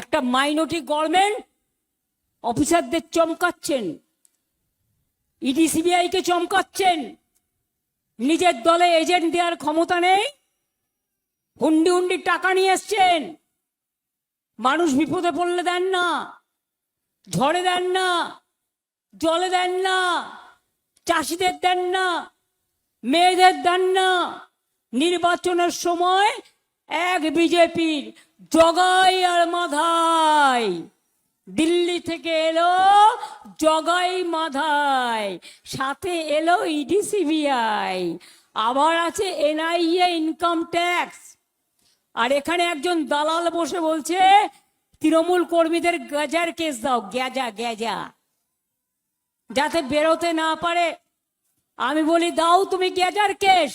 একটা minority government অফিসারদের চমকাচ্ছেন, ED CBI কে চমকাচ্ছেন, নিজের দলে এজেন্ট দেওয়ার ক্ষমতা নেই, হুন্ডি হুন্ডি টাকা নিয়ে এসছেন, মানুষ বিপদে পড়লে দেন না, ঝড়ে দেন না, জলে দেন না, চাষিদের দেন না, মেয়েদের দেন না। নির্বাচনের সময় এক বিজেপির জগাই আর মাধাই, দিল্লি থেকে এলো জগাই মাধাই, সাথে এলো ইডি সিবিআই, আবার আছে এনআইএ ইনকাম ট্যাক্স। আর এখানে একজন দালাল বসে বলছে তৃণমূল কর্মীদের গ্যাজার কেস দাও, গ্যাজা গ্যাজা, যাতে বেরোতে না পারে। আমি বলি দাও তুমি গ্যাজার কেস,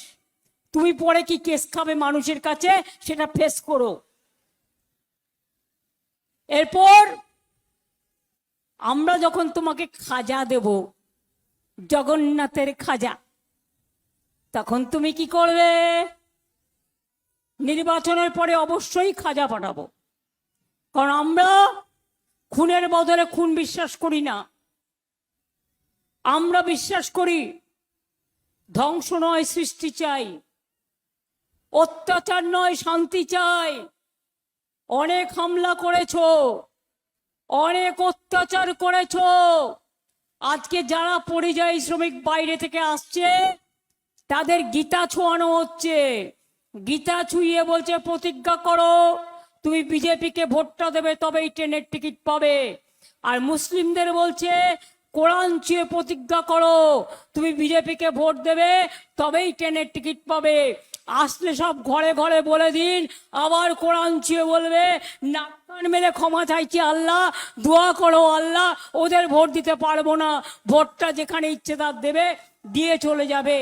তুমি পরে কি কেস খাবে মানুষের কাছে সেটা ফেস করো। এরপর আমরা যখন তোমাকে খাজা দেব, জগন্নাথের খাজা, তখন তুমি কি করবে? নির্বাচনের পরে অবশ্যই খাজা পাঠাবো, কারণ আমরা খুনের বদলে খুন বিশ্বাস করি না। আমরা বিশ্বাস করি ধ্বংস নয় সৃষ্টি চাই, অত্যাচার নয় শান্তি চাই। অনেক হামলা করেছো, অনেক অত্যাচার করেছো। আজকে যারা পরিযায়ী শ্রমিক বাইরে থেকে আসছে তাদের গীতা ছোঁয়ানো হচ্ছে, গীতা ছুঁয়ে বলছে প্রতিজ্ঞা করো তুমি বিজেপিকে ভোটটা দেবে তবেই ট্রেনের টিকিট পাবে। আর মুসলিমদের বলছে কোরআন ছুঁয়ে প্রতিজ্ঞা করো তুমি বিজেপিকে ভোট দেবে তবেই ট্রেনের টিকিট পাবে। আসলে সব ঘরে ঘরে বলে দিন, আবার কোরআন ছুঁয়ে বলবে নাক কান মেরে ক্ষমা চাইছি আল্লাহ, দোয়া করো আল্লাহ, ওদের ভোট দিতে পারবো না, ভোটটা যেখানে ইচ্ছে তার দেবে, দিয়ে চলে যাবে।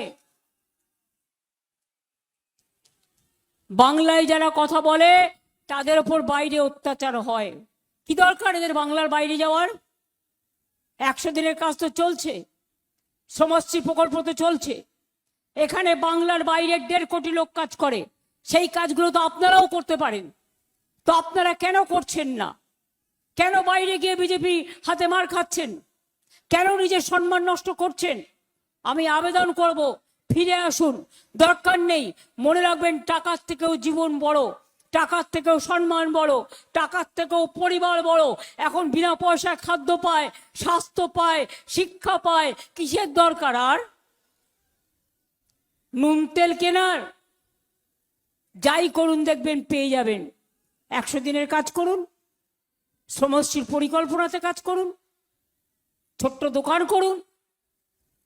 বাংলায় যারা কথা বলে তাদের ওপর বাইরে অত্যাচার হয়। কি দরকার এদের বাংলার বাইরে যাওয়ার? 100 দিনের কাজ তো চলছে, সমাজশ্রী প্রকল্প তো চলছে। এখানে বাংলার বাইরে 1.5 কোটি লোক কাজ করে, সেই কাজগুলো তো আপনারাও করতে পারেন, তো আপনারা কেন করছেন না? কেন বাইরে গিয়ে বিজেপি হাতে মার খাচ্ছেন? কেন নিজের সম্মান নষ্ট করছেন? আমি আবেদন করব ফিরে আসুন, দরকার নেই। মনে রাখবেন টাকার থেকেও জীবন বড়, টাকার থেকেও সম্মান বড়, টাকার থেকেও পরিবার বড়। এখন বিনা পয়সায় খাদ্য পায়, স্বাস্থ্য পায়, শিক্ষা পায়, কিসের দরকার আর? নুন তেল কেনার যাই করুন দেখবেন পেয়ে যাবেন। 100 দিনের কাজ করুন, শ্রমশ্রীর পরিকল্পনাতে কাজ করুন, ছোট্ট দোকান করুন,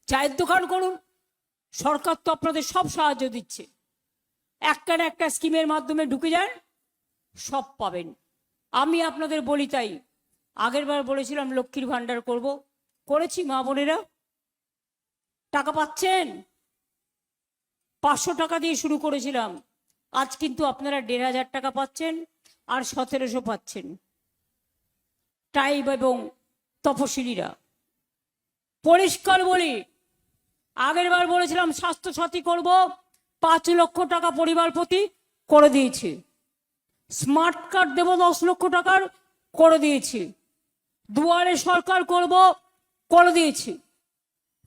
চায়ের দোকান করুন, সরকার তো আপনাদের সব সাহায্য দিচ্ছে। একটা না একটা স্কিমের মাধ্যমে ঢুকে যান, সব পাবেন। আমি আপনাদের বলি তাই, আগের বার বলেছিলাম লক্ষ্মীর ভান্ডার করব, করেছি। মা বোনেরা টাকা পাচ্ছেন, 500 টাকা দিয়ে শুরু করেছিলাম, আজ কিন্তু আপনারা 1500 টাকা পাচ্ছেন আর 1700 পাচ্ছেন। ট্রাইব এবং তপশিলীরা পরিষ্কার বলি, আগের বার বলেছিলাম স্বাস্থ্য সাথী করব, 5 লক্ষ টাকা পরিবার প্রতি করে দিয়েছি। স্মার্ট কার্ড দেব 10 লক্ষ টাকার, করে দিয়েছি। দুয়ারে সরকার করব, করে দিয়েছি।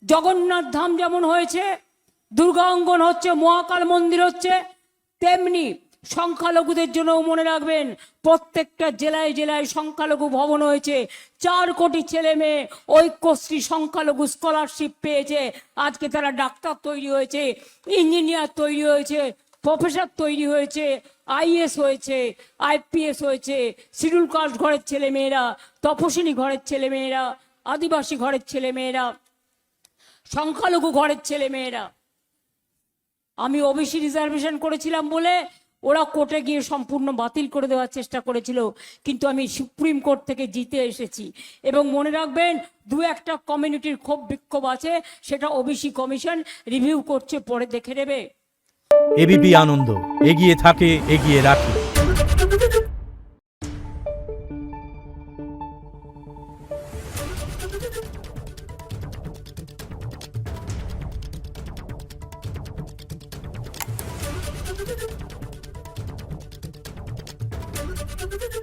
জগন্নাথ ধাম যেমন হয়েছে, দুর্গা অঙ্গন হচ্ছে, মহাকাল মন্দির হচ্ছে, তেমনি সংখ্যালঘুদের জন্য মনে রাখবেন প্রত্যেকটা জেলায় জেলায় সংখ্যালঘু ভবন হয়েছে। 4 কোটি ছেলে মেয়ে ঐক্যশ্রী সংখ্যালঘু স্কলারশিপ পেয়েছে। আজকে তারা ডাক্তার তৈরি হয়েছে, ইঞ্জিনিয়ার তৈরি হয়েছে, প্রফেসর তৈরি হয়েছে, আইএস হয়েছে, আইপিএস হয়েছে। শিডিউল কাস্ট ঘরের ছেলে মেয়েরা, তপশিলি ঘরের ছেলে মেয়েরা, আদিবাসী ঘরের ছেলে মেয়েরা, সংখ্যালঘু ঘরের ছেলে মেয়েরা। আমি ওবিসি রিজার্ভেশন করেছিলাম বলে ওরা কোর্টে গিয়ে সম্পূর্ণ বাতিল করে দেওয়ার চেষ্টা করেছিল, কিন্তু আমি সুপ্রিম কোর্ট থেকে জিতে এসেছি। এবং মনে রাখবেন 2-1টা কমিউনিটির ক্ষোভ বিক্ষোভ আছে, সেটা ওবিসি কমিশন রিভিউ করছে, পরে দেখে নেবে। এবিপি আনন্দ, এগিয়ে থাকে, এগিয়ে রাখে। Thank you.